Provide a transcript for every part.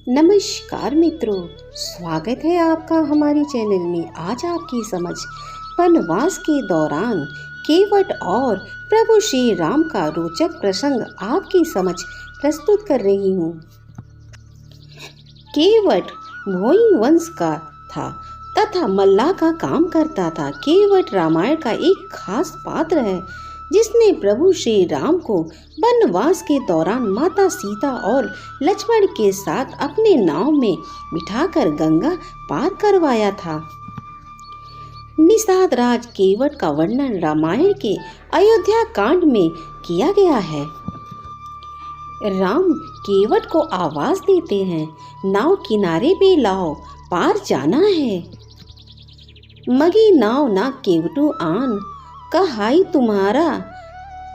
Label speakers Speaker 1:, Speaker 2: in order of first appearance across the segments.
Speaker 1: नमस्कार मित्रों, स्वागत है आपका हमारे चैनल में। आज आपकी समझ वनवास के दौरान केवट और प्रभु श्री राम का रोचक प्रसंग आपकी समझ प्रस्तुत कर रही हूँ। केवट भोई वंश का था तथा मल्लाह का काम करता था। केवट रामायण का एक खास पात्र है जिसने प्रभु श्री राम को वनवास के दौरान माता सीता और लक्ष्मण के साथ अपने नाव में बिठाकर गंगा पार करवाया था। निषाद राज केवट का वर्णन रामायण के अयोध्या कांड में किया गया है। राम केवट को आवाज देते हैं, नाव किनारे पे लाओ, पार जाना है। मगी नाव ना केवटू आन, कहाई तुम्हारा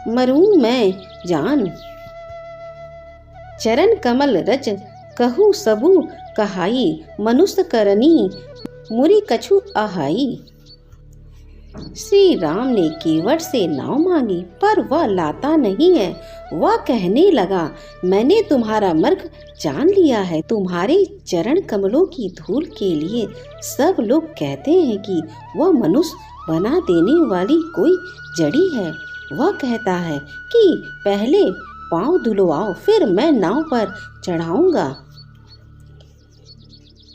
Speaker 1: मरूं मैं जान। चरण कमल रज कहू सबू कहाई, मनुष्य करनी मुरी कछु आहाई। श्री राम ने केवट से नाव मांगी पर वह लाता नहीं है। वह कहने लगा, मैंने तुम्हारा मार्ग जान लिया है। तुम्हारे चरण कमलों की धूल के लिए सब लोग कहते हैं कि वह मनुष्य बना देने वाली कोई जड़ी है। वह कहता है कि पहले पांव धुलवाओ, फिर मैं नाव पर चढ़ाऊंगा।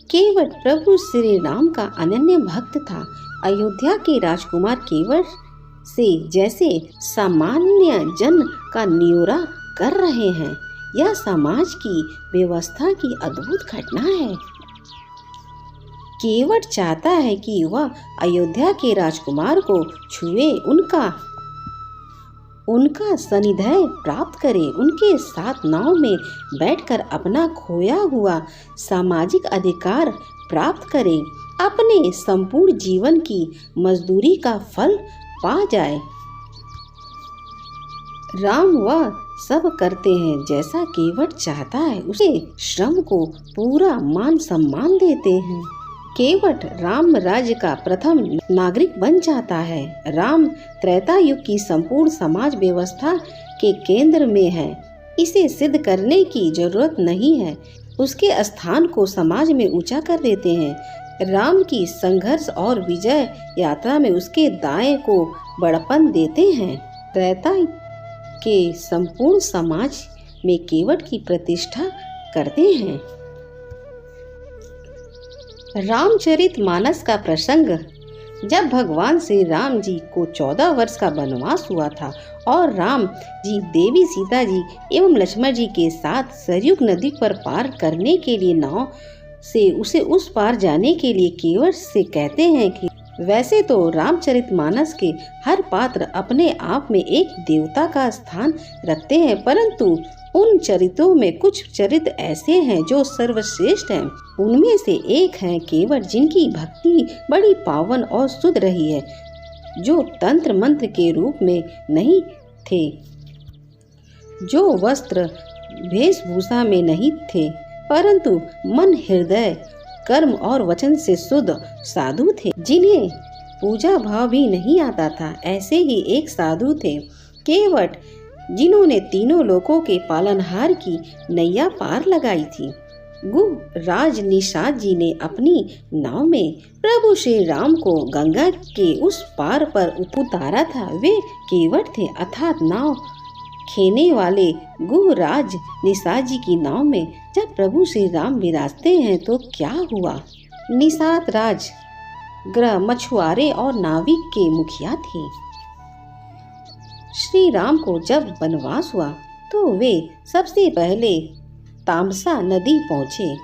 Speaker 1: केवट प्रभु श्री राम का अनन्य भक्त था। अयोध्या के राजकुमार केवट से जैसे सामान्य जन का न्योरा कर रहे हैं। यह समाज की व्यवस्था की अद्भुत घटना है। केवट चाहता है कि वह अयोध्या के राजकुमार को छुए, उनका सानिध्य प्राप्त करे, उनके साथ नाव में बैठकर अपना खोया हुआ सामाजिक अधिकार प्राप्त करे, अपने संपूर्ण जीवन की मजदूरी का फल पा जाए। राम वह सब करते हैं जैसा केवट चाहता है। उसे श्रम को पूरा मान सम्मान देते हैं। केवट राम राज्य का प्रथम नागरिक बन जाता है। राम त्रेता युग की संपूर्ण समाज व्यवस्था के केंद्र में है। इसे सिद्ध करने की जरूरत नहीं है, उसके स्थान को समाज में ऊंचा कर देते हैं। राम की संघर्ष और विजय यात्रा में उसके दाएं को बड़पन देते हैं। त्रेता के संपूर्ण समाज में केवट की प्रतिष्ठा करते हैं। रामचरितमानस का प्रसंग। जब भगवान श्री राम जी को 14 वर्ष का वनवास हुआ था और राम जी देवी सीता जी एवं लक्ष्मण जी के साथ सरयू नदी पर पार करने के लिए नाव से उसे उस पार जाने के लिए केवट से कहते हैं कि वैसे तो रामचरितमानस के हर पात्र अपने आप में एक देवता का स्थान रखते हैं, परंतु उन चरित्रों में कुछ चरित्र ऐसे हैं जो सर्वश्रेष्ठ हैं। उनमें से एक है केवट, जिनकी भक्ति बड़ी पावन और शुद्ध रही है, जो तंत्र मंत्र के रूप में नहीं थे, जो वस्त्र वेशभूषा में नहीं थे, परंतु मन हृदय कर्म और वचन से शुद्ध साधु थे, जिन्हें पूजा भाव भी नहीं आता था। ऐसे ही एक साधु थे केवट, जिन्होंने तीनों लोकों के पालनहार की नैया पार लगाई थी। गुह राज निषाद जी ने अपनी नाव में प्रभु श्री राम को गंगा के उस पार पर उतारा था। वे केवट थे, अर्थात नाव खेने वाले गुह राज निषाद जी की नाव में जब प्रभु श्री राम विराजते हैं तो क्या हुआ। निषाद राज ग्रह मछुआरे और नाविक के मुखिया थे। श्री राम को जब वनवास हुआ तो वे सबसे पहले तामसा नदी पहुंचे,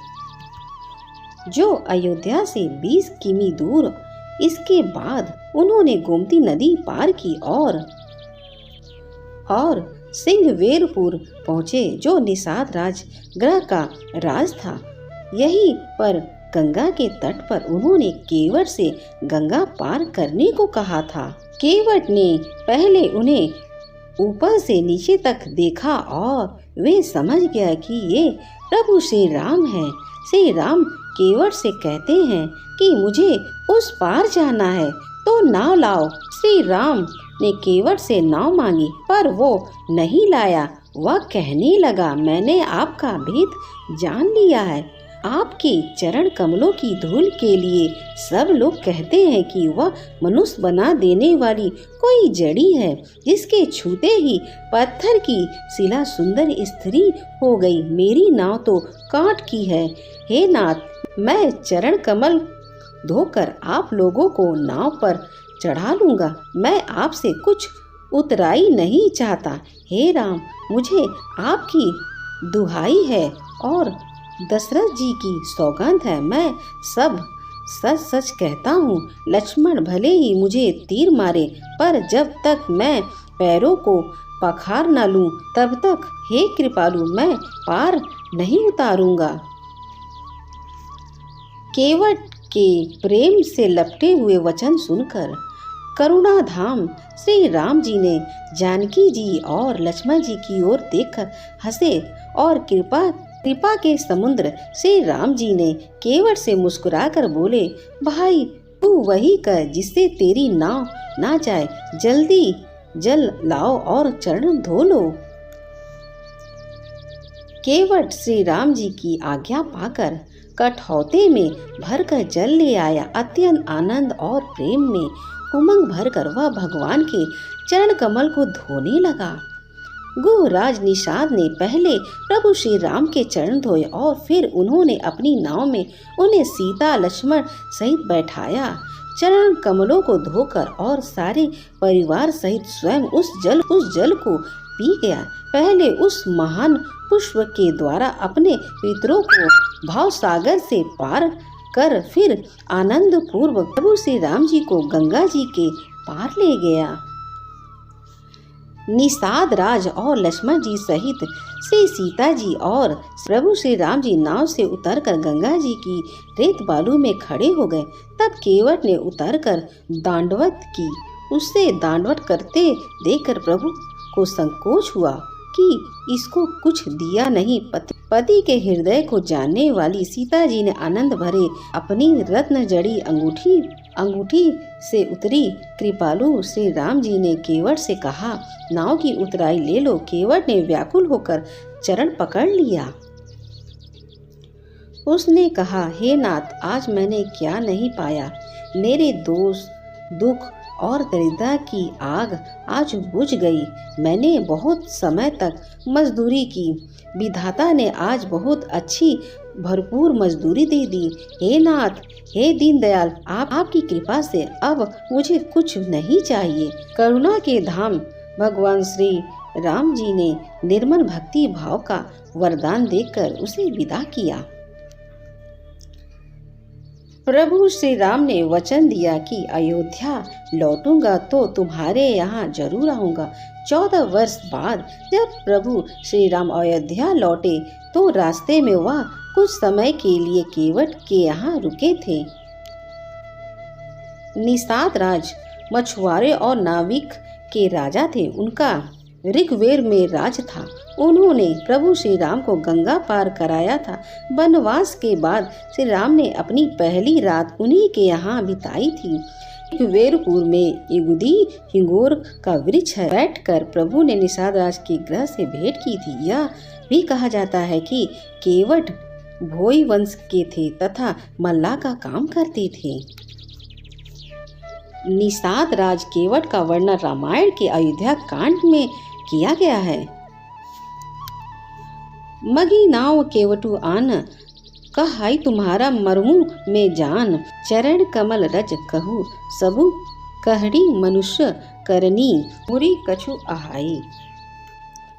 Speaker 1: जो अयोध्या से 20 किमी दूर। इसके बाद उन्होंने गोमती नदी पार की और सिंहवेरपुर पहुंचे, जो निषाद राज ग्रह का राज था। यहीं पर गंगा के तट पर उन्होंने केवट से गंगा पार करने को कहा था। केवट ने पहले उन्हें ऊपर से नीचे तक देखा और वे समझ गया कि ये प्रभु श्री राम हैं। श्री राम केवट से कहते हैं कि मुझे उस पार जाना है तो नाव लाओ। श्री राम ने केवट से नाव मांगी पर वो नहीं लाया। वह कहने लगा, मैंने आपका भेद जान लिया है, आपके चरण कमलों की धूल के लिए सब लोग कहते हैं कि वह मनुष्य बना देने वाली कोई जड़ी है, जिसके छूते ही पत्थर की शिला सुंदर स्त्री हो गई। मेरी नाव तो कांट की है। हे नाथ, मैं चरण कमल धोकर आप लोगों को नाव पर चढ़ा लूंगा। मैं आपसे कुछ उतराई नहीं चाहता। हे राम, मुझे आपकी दुहाई है और दशरथ जी की सौगंध है, मैं सब सच सच कहता हूँ। लक्ष्मण भले ही मुझे तीर मारे, पर जब तक मैं पैरों को पखार न लूं, तब तक हे कृपालु मैं पार नहीं उतारूंगा। केवट के प्रेम से लपटे हुए वचन सुनकर करुणाधाम श्री राम जी ने जानकी जी और लक्ष्मण जी की ओर देखकर हंसे और कृपा के समुद्र श्री राम जी ने केवट से मुस्कुराकर बोले, भाई तू वही कर जिससे तेरी नाव ना जाए। जल्दी जल लाओ और चरण धो लो। केवट श्री राम जी की आज्ञा पाकर कठौते में भरकर जल ले आया। अत्यंत आनंद और प्रेम में उमंग भरकर वह भगवान के चरण कमल को धोने लगा। गुहराज निषाद ने पहले प्रभु श्री राम के चरण धोए और फिर उन्होंने अपनी नाव में उन्हें सीता लक्ष्मण सहित बैठाया। चरण कमलों को धोकर और सारे परिवार सहित स्वयं उस जल को पी गया। पहले उस महान पुष्प के द्वारा अपने पितरों को भाव सागर से पार कर फिर आनंद पूर्वक प्रभु श्री राम जी को गंगा जी के पार ले गया। निषाद राज और लक्ष्मण जी सहित श्री सीता जी और प्रभु श्री राम जी नाव से उतरकर गंगा जी की रेत बालू में खड़े हो गए। तब केवट ने उतरकर दांडवत की। उससे दांडवत करते देखकर प्रभु को संकोच हुआ कि इसको कुछ दिया नहीं। पति के हृदय को जानने वाली सीता जी ने आनंद भरे अपनी रत्न जड़ी अंगूठी से उतरी। कृपालु श्री राम जी ने केवट से कहा, नाव की उतराई ले लो। केवट ने व्याकुल होकर चरण पकड़ लिया। उसने कहा, हे नाथ, आज मैंने क्या नहीं पाया। मेरे दोष दुख और दरिद्रता की आग आज बुझ गई। मैंने बहुत समय तक मजदूरी की। विधाता ने आज बहुत अच्छी भरपूर मजदूरी दे दी। हे नाथ, हे दीनदयाल, आपकी कृपा से अब मुझे कुछ नहीं चाहिए। करुणा के धाम भगवान श्री राम जी ने निर्मल भक्ति भाव का वरदान देकर उसे विदा किया। प्रभु श्री राम ने वचन दिया कि अयोध्या लौटूंगा तो तुम्हारे यहाँ जरूर आऊंगा। 14 वर्ष बाद जब प्रभु श्री राम अयोध्या लौटे तो रास्ते में वह कुछ समय के लिए केवट के यहाँ रुके थे। निषाद राज मछुआरे और नाविक के राजा थे। उनका ऋग्वेद में राज था। उन्होंने प्रभु श्री राम को गंगा पार कराया था। वनवास के बाद श्री राम ने अपनी पहली रात उन्हीं के यहाँ बिताई थी। ऋग्वेदपुर में युगुदी हिंगोर का वृक्ष है। बैठकर प्रभु ने निषाद राज के ग्रह से भेंट की थी। यह भी कहा जाता है कि केवट भोई वंश के थे तथा मल्लाह का काम करते थे। निषाद राज केवट का वर्णन रामायण के अयोध्या कांड में किया गया है। मगी नाव केवटु आन, कहाई तुम्हारा मरमु में जान। चरण कमल रज कहू, सबु कहड़ी मनुष्य करनी, मुरी कछु आहाई।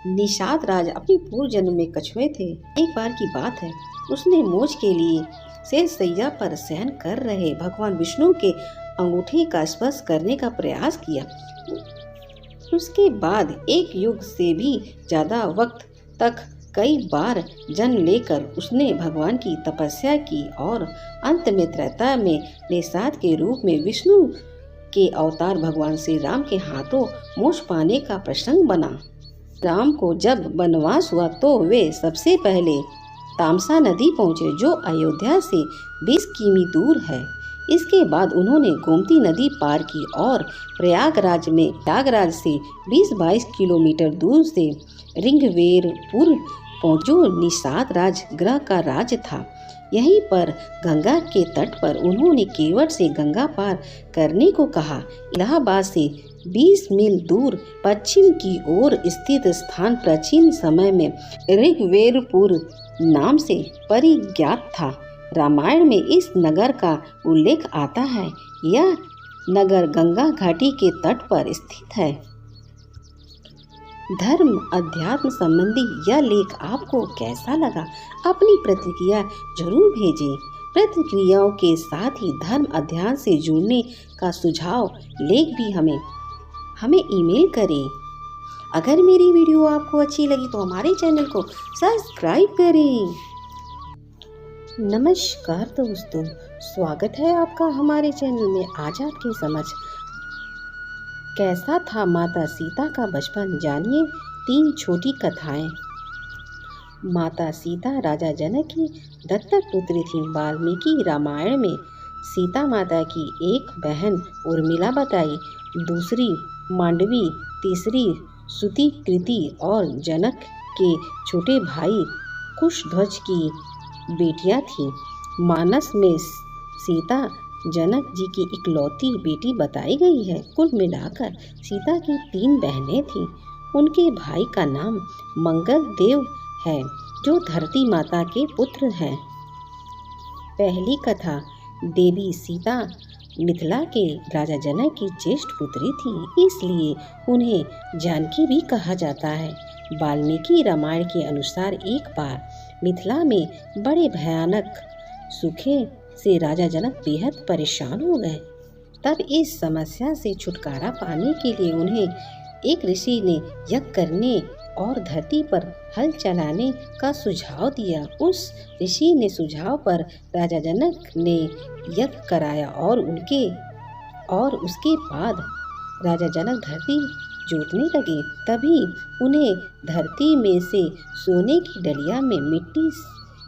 Speaker 1: निषाद राज अपनी पूर्व जन्म में कछुए थे। एक बार की बात है, उसने मोज के लिए शेष सैया पर शयन कर रहे भगवान विष्णु के अंगूठे का स्पर्श करने का प्रयास किया। उसके बाद एक युग से भी ज्यादा वक्त तक कई बार जन्म लेकर उसने भगवान की तपस्या की और अंत में त्रेता में निषाद के रूप में विष्णु के अवतार भगवान श्री राम के हाथों मोक्ष पाने का प्रसंग बना। राम को जब वनवास हुआ तो वे सबसे पहले तामसा नदी पहुँचे, जो अयोध्या से 20 किमी दूर है। इसके बाद उन्होंने गोमती नदी पार की और प्रयागराज से 20-22 किलोमीटर दूर से ऋग्वेदपुर पहुंचो। निषाद राजगृह का राज्य था। यहीं पर गंगा के तट पर उन्होंने केवट से गंगा पार करने को कहा। इलाहाबाद से 20 मील दूर पश्चिम की ओर स्थित स्थान प्राचीन समय में ऋग्वेदपुर नाम से परिज्ञात था। रामायण में इस नगर का उल्लेख आता है। यह नगर गंगा घाटी के तट पर स्थित है। धर्म अध्यात्म संबंधी यह लेख आपको कैसा लगा? अपनी प्रतिक्रिया जरूर भेजें। प्रतिक्रियाओं के साथ ही धर्म अध्ययन से जुड़ने का सुझाव लेख भी हमें ईमेल करें। अगर मेरी वीडियो आपको अच्छी लगी तो हमारे चैनल को सब्सक्राइब करें। नमस्कार दोस्तों, स्वागत है आपका हमारे चैनल में। आज आपकी समझ कैसा था माता सीता का बचपन, जानिए 3 छोटी कथाएं। माता सीता राजा जनक की दत्तक पुत्री थी। वाल्मीकि रामायण में सीता माता की एक बहन उर्मिला बताई, दूसरी मांडवी, तीसरी सुतिकृति और जनक के छोटे भाई कुशध्वज की बेटियां थीं। मानस में सीता जनक जी की इकलौती बेटी बताई गई है। कुल मिलाकर सीता की 3 बहनें थीं। उनके भाई का नाम मंगल देव है, जो धरती माता के पुत्र हैं। पहली कथा, देवी सीता मिथिला के राजा जनक की ज्येष्ठ पुत्री थी, इसलिए उन्हें जानकी भी कहा जाता है। वाल्मीकि रामायण के अनुसार एक बार मिथिला में बड़े भयानक सूखे से राजा जनक बेहद परेशान हो गए। तब इस समस्या से छुटकारा पाने के लिए उन्हें एक ऋषि ने यज्ञ करने और धरती पर हल चलाने का सुझाव दिया। उस ऋषि ने सुझाव पर राजा जनक ने यज्ञ कराया और उसके बाद राजा जनक धरती जोतने लगे। तभी उन्हें धरती में से सोने की डलिया में मिट्टी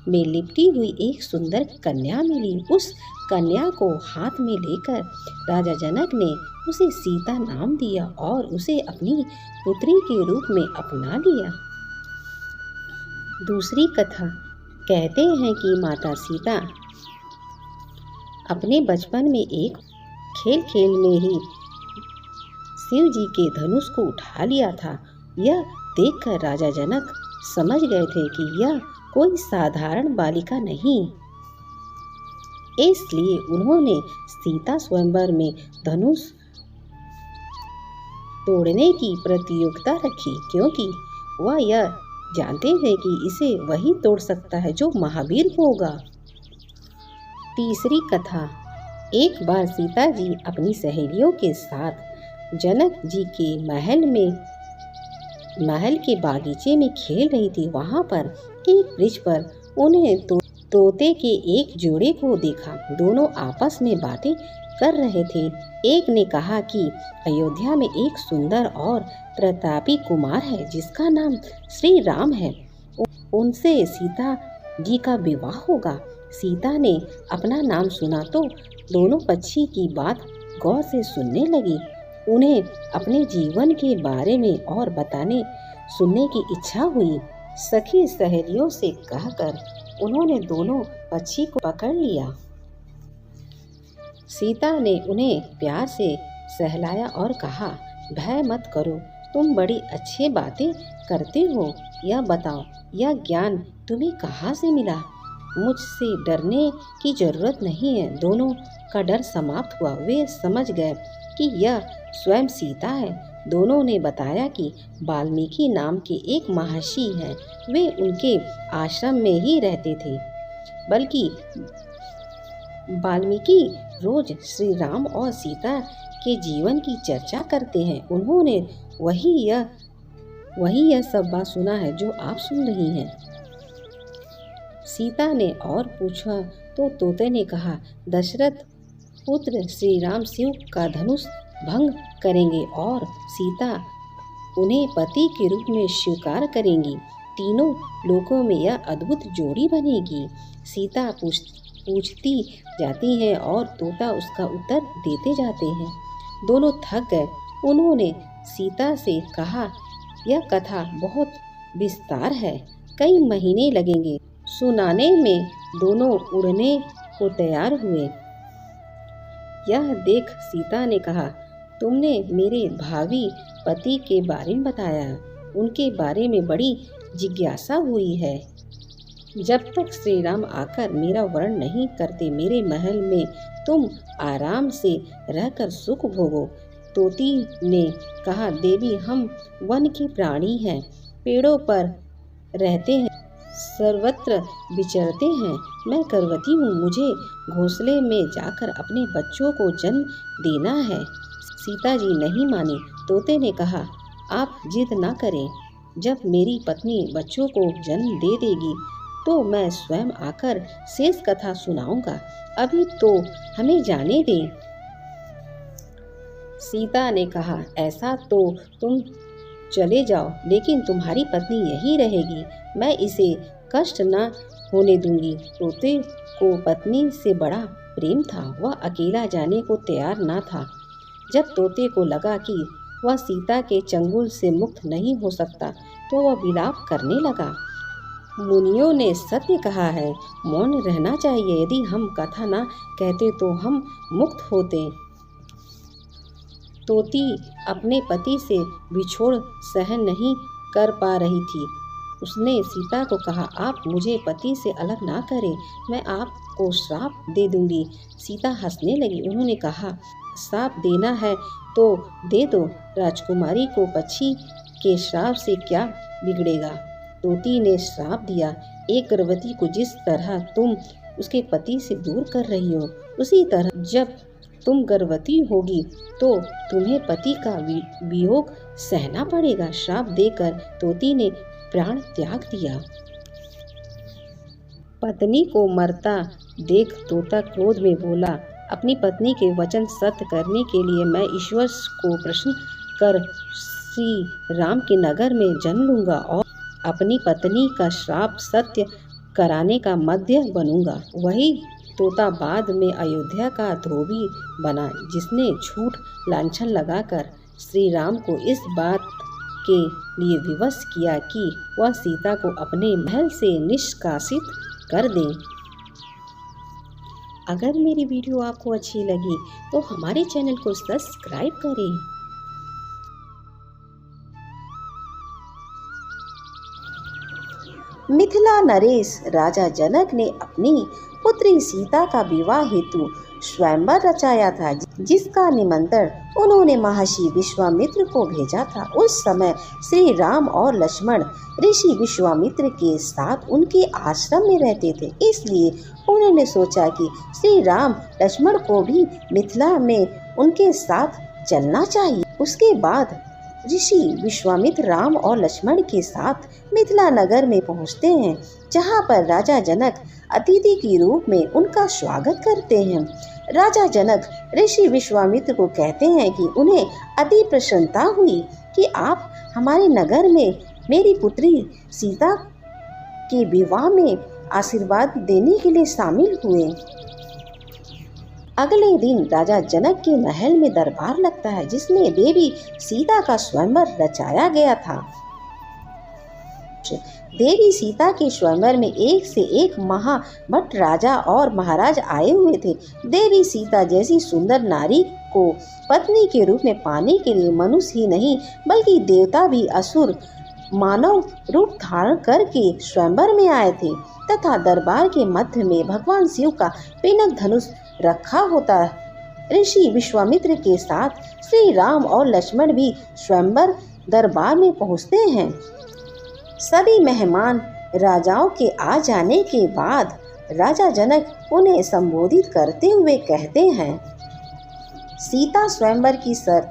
Speaker 1: में लिपटी हुई एक सुंदर कन्या मिली। उस कन्या को हाथ में लेकर राजा जनक ने उसे सीता नाम दिया और उसे अपनी पुत्री के रूप में अपना लिया। दूसरी कथा, कहते हैं कि माता सीता अपने बचपन में एक खेल में ही शिव जी के धनुष को उठा लिया था। यह देखकर राजा जनक समझ गए थे कि यह कोई साधारण बालिका नहीं, इसलिए उन्होंने सीता स्वयंवर में धनुष तोड़ने की प्रतियोगिता रखी, क्योंकि वह यह जानते थे कि इसे वही तोड़ सकता है जो महावीर होगा। तीसरी कथा, एक बार सीता जी अपनी सहेलियों के साथ जनक जी के महल के बागीचे में खेल रही थी। वहां पर एक वृक्ष पर उन्हें तोते के एक जोड़े को देखा। दोनों आपस में बातें कर रहे थे। एक ने कहा कि अयोध्या में एक सुंदर और प्रतापी कुमार है जिसका नाम श्री राम है। उनसे सीता जी का विवाह होगा। सीता ने अपना नाम सुना तो दोनों पक्षी की बात गौर से सुनने लगी। उन्हें अपने जीवन के बारे में और बताने सुनने की इच्छा हुई। सखी सहेलियों से कहकर उन्होंने दोनों पक्षी को पकड़ लिया। सीता ने उन्हें प्यार से सहलाया और कहा, भय मत करो, तुम बड़ी अच्छी बातें करते हो। यह बताओ, यह ज्ञान तुम्हें कहाँ से मिला? मुझसे डरने की जरूरत नहीं है। दोनों का डर समाप्त हुआ। वे समझ गए कि यह स्वयं सीता है। दोनों ने बताया कि वाल्मीकि नाम के एक महर्षि हैं। वे उनके आश्रम में ही रहते थे। बल्कि वाल्मीकि रोज श्री राम और सीता के जीवन की चर्चा करते हैं। उन्होंने वही यह सब बात सुना है जो आप सुन रही हैं। सीता ने और पूछा तो तोते ने कहा, दशरथ पुत्र श्री राम शिव का धनुष भंग करेंगे और सीता उन्हें पति के रूप में स्वीकार करेंगी। तीनों लोकों में यह अद्भुत जोड़ी बनेगी। सीता पूछती जाती है और तोता उसका उत्तर देते जाते हैं। दोनों थक गए। उन्होंने सीता से कहा, यह कथा बहुत विस्तार है, कई महीने लगेंगे। सुनाने में दोनों उड़ने को तैयार हुए। यह देख सीता ने कहा, तुमने मेरे भावी पति के बारे में बताया, उनके बारे में बड़ी जिज्ञासा हुई है। जब तक श्री राम आकर मेरा वर्ण नहीं करते, मेरे महल में तुम आराम से रहकर सुख भोगो। तोती ने कहा, देवी हम वन के प्राणी हैं, पेड़ों पर रहते हैं, सर्वत्र विचरते हैं। मैं गर्भवती हूँ, मुझे घोंसले में जाकर अपने बच्चों को जन्म देना है। सीता जी नहीं मानी। तोते ने कहा, आप जिद ना करें, जब मेरी पत्नी बच्चों को जन्म दे देगी तो मैं स्वयं आकर शेष कथा सुनाऊंगा, अभी तो हमें जाने दें। सीता ने कहा, ऐसा तो तुम चले जाओ, लेकिन तुम्हारी पत्नी यही रहेगी, मैं इसे कष्ट न होने दूंगी। तोते को पत्नी से बड़ा प्रेम था, वह अकेला जाने को तैयार न था। जब तोते को लगा कि वह सीता के चंगुल से मुक्त नहीं हो सकता, तो वह विलाप करने लगा। मुनियों ने सत्य कहा है, मौन रहना चाहिए, यदि हम कथा न कहते तो हम मुक्त होते। तोती अपने पति से बिछोड़ सहन नहीं कर पा रही थी। उसने सीता को कहा, आप मुझे पति से अलग ना करें, मैं आपको श्राप दे दूंगी। सीता हंसने लगी। उन्होंने कहा, श्राप देना है तो दे दो, राजकुमारी को पक्षी के श्राप से क्या बिगड़ेगा। तोती ने श्राप दिया, एक गर्भवती को जिस तरह तुम उसके पति से दूर कर रही हो, उसी तरह जब तुम गर्भवती होगी तो तुम्हें पति का वियोग सहना पड़ेगा। श्राप देकर तोती ने प्राण त्याग दिया। पत्नी को मरता देख तोता क्रोध में बोला, अपनी पत्नी के वचन सत्य करने के लिए मैं ईश्वर को प्रसन्न कर श्री राम के नगर में जन्म लूंगा और अपनी पत्नी का श्राप सत्य कराने का मध्य बनूंगा। वही तोता बाद में अयोध्या का धोबी बना, जिसने झूठ लांछन लगाकर श्री राम को इस बात के लिए विवश किया कि वह सीता को अपने महल से निष्कासित कर दें। अगर मेरी वीडियो आपको अच्छी लगी तो हमारे चैनल को सब्सक्राइब करें। मिथिला नरेश राजा जनक ने अपनी पुत्री सीता का विवाह हेतु स्वयंवर रचाया था, जिसका निमंत्रण उन्होंने महर्षि विश्वामित्र को भेजा था। उस समय श्री राम और लक्ष्मण ऋषि विश्वामित्र के साथ उनके आश्रम में रहते थे, इसलिए उन्होंने सोचा कि श्री राम लक्ष्मण को भी मिथिला में उनके साथ चलना चाहिए। उसके बाद ऋषि विश्वामित्र राम और लक्ष्मण के साथ मिथिला नगर में पहुंचते हैं, जहां पर राजा जनक अतिथि के रूप में उनका स्वागत करते हैं। राजा जनक ऋषि विश्वामित्र को कहते हैं कि उन्हें अति प्रसन्नता हुई कि आप हमारे नगर में मेरी पुत्री सीता के विवाह में आशीर्वाद देने के लिए शामिल हुए। अगले दिन राजा जनक के महल में दरबार लगता है, जिसमें देवी सीता का स्वयंवर रचाया गया था। देवी सीता के स्वयंवर में एक से एक महाबट राजा और महाराज आए हुए थे। देवी सीता जैसी सुंदर नारी को पत्नी के रूप में पाने के लिए मनुष्य ही नहीं बल्कि देवता भी असुर मानव रूप धारण करके स्वयंवर में आए थे, तथा दरबार के मध्य में भगवान शिव का पिनक धनुष रखा होता। ऋषि विश्वामित्र के साथ श्री राम और लक्ष्मण भी स्वयंवर दरबार में पहुंचते हैं। सभी मेहमान राजाओं के आ जाने के बाद राजा जनक उन्हें संबोधित करते हुए कहते हैं, सीता स्वयंवर की शर्त।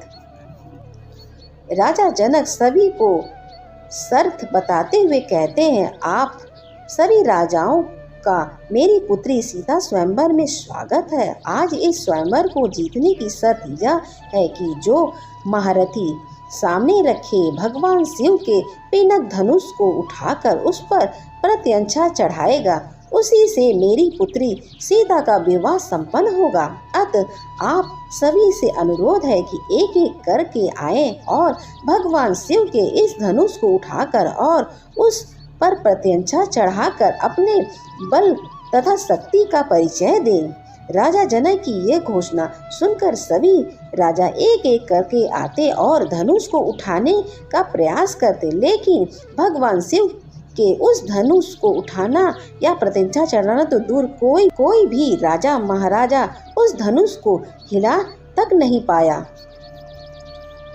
Speaker 1: राजा जनक सभी को शर्त बताते हुए कहते हैं, आप सभी राजाओं का मेरी पुत्री सीता स्वयंवर में स्वागत है। आज इस स्वयंवर को जीतने की शर्त यह है कि जो महारथी सामने रखे भगवान शिव के पिनक धनुष को उठाकर उस पर प्रत्यंचा चढ़ाएगा, उसी से मेरी पुत्री सीता का विवाह संपन्न होगा। अतः आप सभी से अनुरोध है कि एक एक करके आए और भगवान शिव के इस धनुष को उठाकर और उस पर प्रत्यंचा चढ़ाकर अपने बल तथा शक्ति का परिचय दे। राजा जनक की ये घोषणा सुनकर सभी राजा एक एक करके आते और धनुष को उठाने का प्रयास करते, लेकिन भगवान शिव के उस धनुष को उठाना या प्रत्यंचा चढ़ाना तो दूर, कोई भी राजा महाराजा उस धनुष को हिला तक नहीं पाया।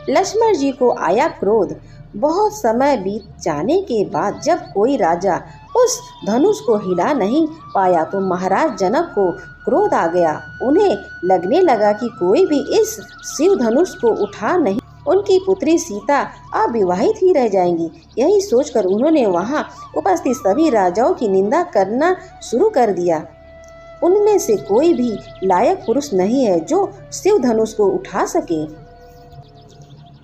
Speaker 1: लक्ष्मण जी को आया क्रोध। बहुत समय बीत जाने के बाद जब कोई राजा उस धनुष को हिला नहीं पाया तो महाराज जनक को क्रोध आ गया। उन्हें लगने लगा कि कोई भी इस शिव धनुष को उठा नहीं, उनकी पुत्री सीता अविवाहित ही रह जाएंगी। यही सोचकर उन्होंने वहां उपस्थित सभी राजाओं की निंदा करना शुरू कर दिया। उनमें से कोई भी लायक पुरुष नहीं है जो शिव धनुष को उठा सके।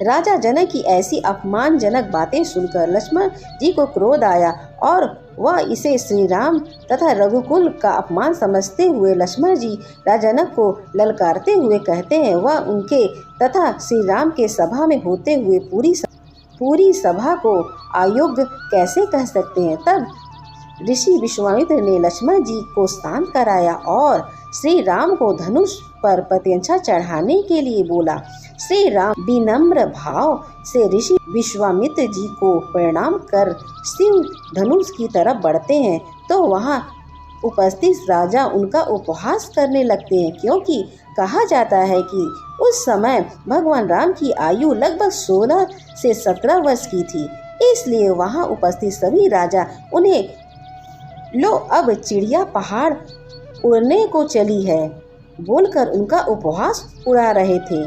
Speaker 1: राजा जनक की ऐसी अपमानजनक बातें सुनकर लक्ष्मण जी को क्रोध आया और वह इसे श्री राम तथा रघुकुल का अपमान समझते हुए लक्ष्मण जी राजा जनक को ललकारते हुए कहते हैं, वह उनके तथा श्री राम के सभा में होते हुए पूरी सभा को अयोग्य कैसे कह सकते हैं। तब ऋषि विश्वामित्र ने लक्ष्मण जी को शांत कराया और श्री राम को धनुष पर प्रत्यंचा चढ़ाने के लिए बोला। श्री राम विनम्र भाव से ऋषि विश्वामित्र जी को प्रणाम कर शिव धनुष की तरफ बढ़ते हैं तो वहां उपस्थित राजा उनका उपहास करने लगते हैं, क्योंकि कहा जाता है कि उस समय भगवान राम की आयु लगभग 16 से 17 वर्ष की थी। इसलिए वहां उपस्थित सभी राजा उन्हें लो अब चिड़िया पहाड़ उड़ने को चली है बोलकर उनका उपहास उड़ा रहे थे।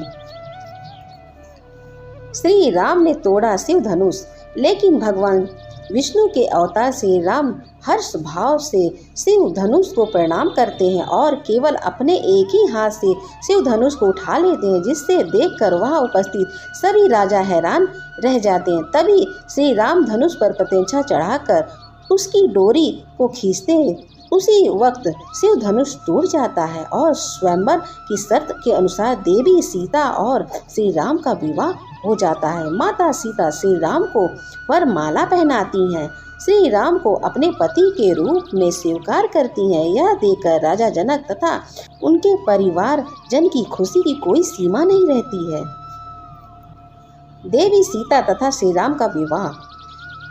Speaker 1: श्री राम ने तोड़ा शिव धनुष, लेकिन भगवान विष्णु के अवतार श्री राम हर्ष भाव से शिव धनुष को प्रणाम करते हैं और केवल अपने एक ही हाथ से शिव धनुष को उठा लेते हैं, जिससे देखकर वहां उपस्थित सभी राजा हैरान रह जाते हैं। तभी श्री राम धनुष पर प्रत्यंचा चढ़ाकर उसकी डोरी को खींचते हैं। उसी वक्त शिव धनुष टूट जाता है और स्वयंवर की शर्त के अनुसार देवी सीता और श्री राम का विवाह हो जाता है। माता सीता श्री राम को वरमाला पहनाती हैं, श्री राम को अपने पति के रूप में स्वीकार करती हैं। यह देखकर राजा जनक तथा उनके परिवार जन की खुशी की कोई सीमा नहीं रहती है। देवी सीता तथा श्री राम का विवाह।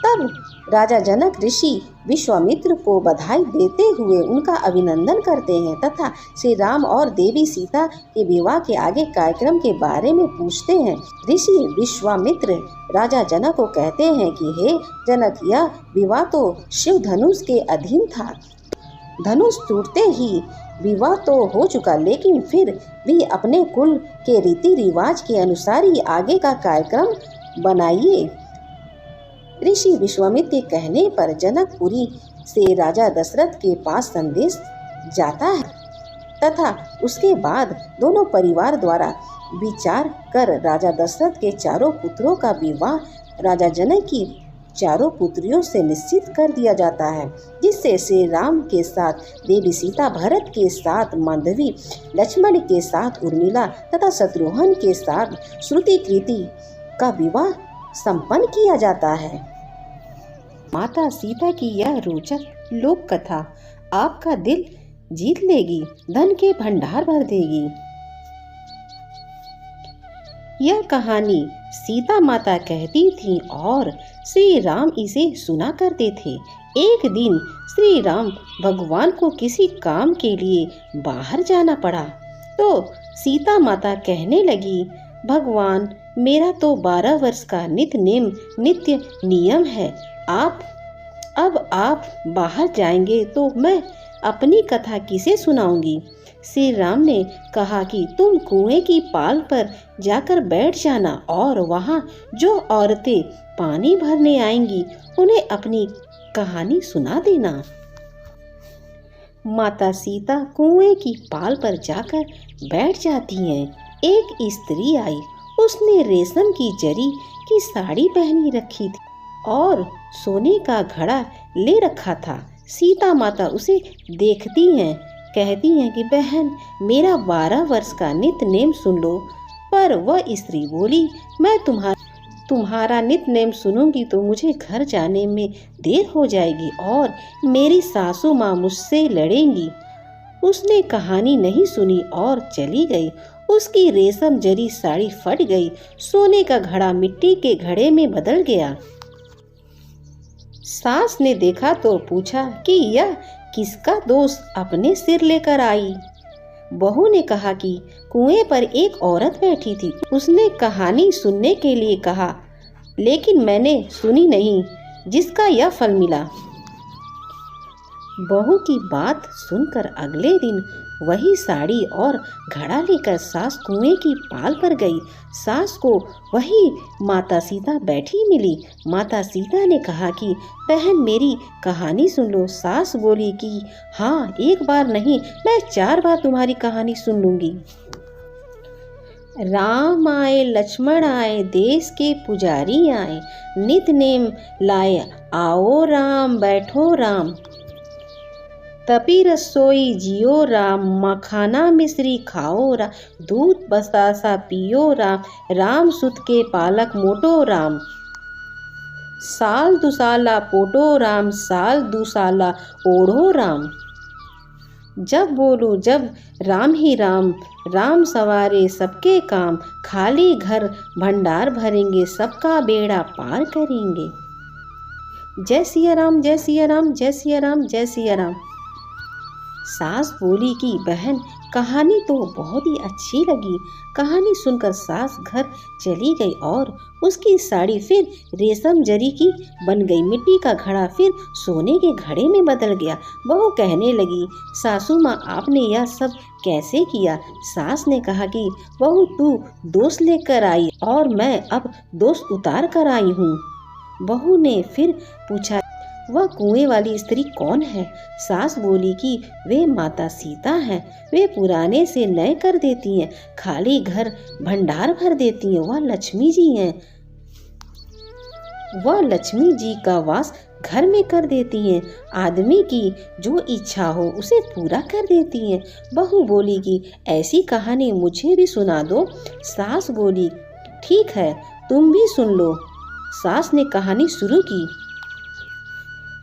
Speaker 1: तब राजा जनक ऋषि विश्वामित्र को बधाई देते हुए उनका अभिनंदन करते हैं तथा श्री राम और देवी सीता के विवाह के आगे कार्यक्रम के बारे में पूछते हैं। ऋषि विश्वामित्र राजा जनक को कहते हैं कि हे जनक, यह विवाह तो शिव धनुष के अधीन था। धनुष टूटते ही विवाह तो हो चुका, लेकिन फिर भी अपने कुल के रीति रिवाज के अनुसार ही आगे का कार्यक्रम बनाइए। ऋषि विश्वामित्र के कहने पर जनकपुरी से राजा दशरथ के पास संदेश जाता है तथा उसके बाद दोनों परिवार द्वारा विचार कर राजा दशरथ के चारों पुत्रों का विवाह राजा जनक की चारों पुत्रियों से निश्चित कर दिया जाता है, जिससे श्री राम के साथ देवी सीता, भरत के साथ मांडवी, लक्ष्मण के साथ उर्मिला तथा शत्रुघ्न के साथ श्रुतिकृति का विवाह संपन्न किया जाता है। माता सीता की यह रोचक लोक कथा आपका दिल जीत लेगी, धन के भंडार भर देगी। यह कहानी सीता माता कहती थी और श्री राम इसे सुना करते थे। एक दिन श्री राम भगवान को किसी काम के लिए बाहर जाना पड़ा तो सीता माता कहने लगी, भगवान, मेरा तो 12 वर्ष का नित्य नियम है। अब आप बाहर जाएंगे तो मैं अपनी कथा किसे सुनाऊंगी। श्री राम ने कहा कि तुम कुएं की पाल पर जाकर बैठ जाना और वहां जो औरतें पानी भरने आएंगी उन्हें अपनी कहानी सुना देना। माता सीता कुएं की पाल पर जाकर बैठ जाती हैं। एक स्त्री आई, उसने रेशम की जरी की साड़ी पहनी रखी थी और सोने का घड़ा ले रखा था। सीता माता उसे देखती हैं, कहती हैं कि बहन, मेरा 12 वर्ष का नित्य नेम सुन लो। पर वह स्त्री बोली, मैं तुम्हारा नित्य नेम सुनूंगी तो मुझे घर जाने में देर हो जाएगी और मेरी सासू माँ मुझसे लड़ेंगी। उसने कहानी नहीं सुनी और चली गई। उसकी रेशम जरी साड़ी फट गई। सोने का घड़ा मिट्टी के घड़े में बदल गया। सास ने देखा तो पूछा कि यह किसका दोष अपने सिर लेकर आई। बहू ने कहा कि कुएं पर एक औरत बैठी थी। उसने कहानी सुनने के लिए कहा, लेकिन मैंने सुनी नहीं, जिसका यह फल मिला। बहू की बात सुनकर अगले दिन वही साड़ी और घड़ा लेकर सास कुएं की पाल पर गई। सास को वही माता सीता बैठी मिली। माता सीता ने कहा कि बहन मेरी कहानी सुन लो। सास बोली कि हाँ, एक बार नहीं, मैं 4 बार तुम्हारी कहानी सुन लूंगी। राम आए लक्ष्मण आए, देश के पुजारी आए, नित नेम लाए, आओ राम बैठो राम। तपी रसोई जियो राम, मखाना मिश्री खाओ राम, दूध बतासा पियो राम, राम सुत के पालक मोटो राम। साल दुसाला पोटो राम, साल दुसाला ओढ़ो राम। जब बोलूं जब राम ही राम, राम सवारे सबके काम, खाली घर भंडार भरेंगे, सबका बेड़ा पार करेंगे। जय सिया राम, जय सिया राम, जय सिया राम, जय सिया राम। सास बोली कि बहन कहानी तो बहुत ही अच्छी लगी। कहानी सुनकर सास घर चली गई और उसकी साड़ी फिर रेशम जरी की बन गई। मिट्टी का घड़ा फिर सोने के घड़े में बदल गया। बहू कहने लगी, सासू माँ आपने यह सब कैसे किया? सास ने कहा कि बहू तू दोष लेकर आई और मैं अब दोष उतार कर आई हूँ। बहू ने फिर पूछा, वह कुएं वाली स्त्री कौन है? सास बोली कि वे माता सीता हैं। वे पुराने से नए कर देती हैं, खाली घर भंडार भर देती हैं। वह लक्ष्मी जी हैं। वह लक्ष्मी जी का वास घर में कर देती हैं। आदमी की जो इच्छा हो उसे पूरा कर देती हैं। बहू बोली कि ऐसी कहानी मुझे भी सुना दो। सास बोली, ठीक है, तुम भी सुन लो। सास ने कहानी शुरू की।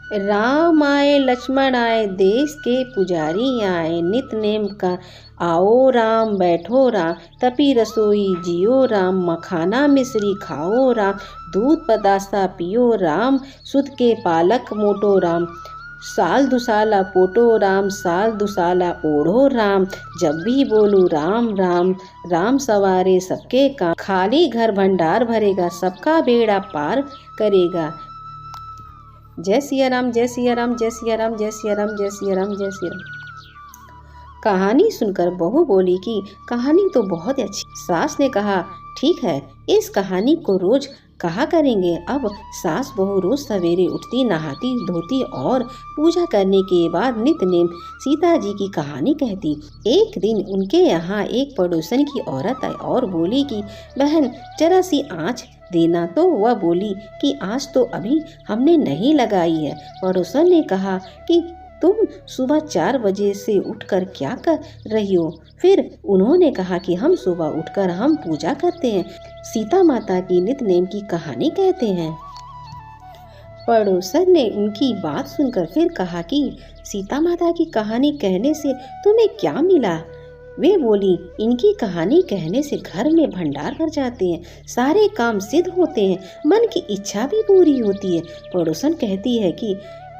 Speaker 1: राम आए लक्ष्मण आए, देश के पुजारी आए, नित नेम का आओ राम बैठो राम, तपी रसोई जियो राम, मखाना मिश्री खाओ राम, दूध पतासा पियो राम, सुत के पालक मोटो राम, साल दुसाला पोटो राम, साल दुसाला ओढ़ो राम। जब भी बोलूं राम राम, राम सवारे सबके काम, खाली घर भंडार भरेगा, सबका बेड़ा पार करेगा। जय सिया राम, जय सिया राम, जय सिया राम, जय सिया राम, जय सिया राम, जय सिया राम। कहानी सुनकर बहू बोली कि कहानी तो बहुत अच्छी। सास ने कहा, ठीक है, इस कहानी को रोज कहा करेंगे। अब सास बहू रोज सवेरे उठती, नहाती धोती और पूजा करने के बाद नित नेम सीता जी की कहानी कहती। एक दिन उनके यहाँ एक पड़ोसन की औरत आई और बोली कि बहन जरा सी आँच देना। तो वह बोली कि आँच तो अभी हमने नहीं लगाई है। पड़ोसन ने कहा कि तुम सुबह 4 बजे से उठकर क्या कर रही हो? फिर उन्होंने कहा कि हम सुबह उठकर हम पूजा करते हैं, सीता माता की नित नेम की कहानी कहते हैं। पड़ोसन ने उनकी बात सुनकर फिर कहा कि सीता माता की कहानी कहने से तुम्हें क्या मिला? वे बोली, इनकी कहानी कहने से घर में भंडार भर जाते हैं, सारे काम सिद्ध होते हैं, मन की इच्छा भी पूरी होती है। पड़ोसन कहती है कि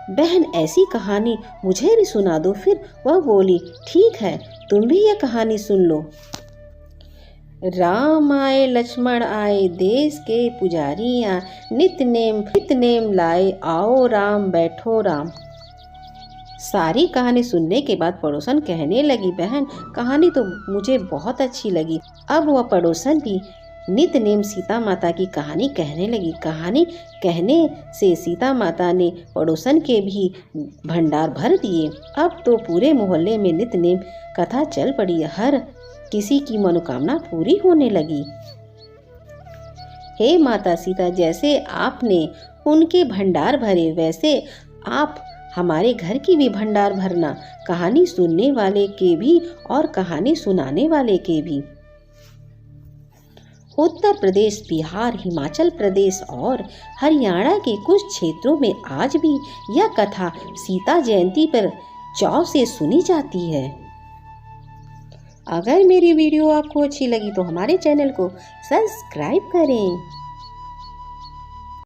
Speaker 1: बहन ऐसी कहानी मुझे भी सुना दो। फिर वह बोली, ठीक है, तुम भी यह कहानी सुन लो। राम आए लक्ष्मण आए, देश के पुजारी आए, नित नेम लाए, आओ राम बैठो राम। सारी कहानी सुनने के बाद पड़ोसन कहने लगी, बहन कहानी तो मुझे बहुत अच्छी लगी। अब वह पड़ोसन भी नित नेम सीता माता की कहानी कहने लगी। कहानी कहने से सीता माता ने पड़ोसन के भी भंडार भर दिए। अब तो पूरे मोहल्ले में नित नेम कथा चल पड़ी। हर किसी की मनोकामना पूरी होने लगी। हे माता सीता, जैसे आपने उनके भंडार भरे वैसे आप हमारे घर की भी भंडार भरना, कहानी सुनने वाले के भी और कहानी सुनाने वाले के भी। उत्तर प्रदेश, बिहार, हिमाचल प्रदेश और हरियाणा के कुछ क्षेत्रों में आज भी यह कथा सीता जयंती पर चाव से सुनी जाती है। अगर मेरी वीडियो आपको अच्छी लगी तो हमारे चैनल को सब्सक्राइब करें।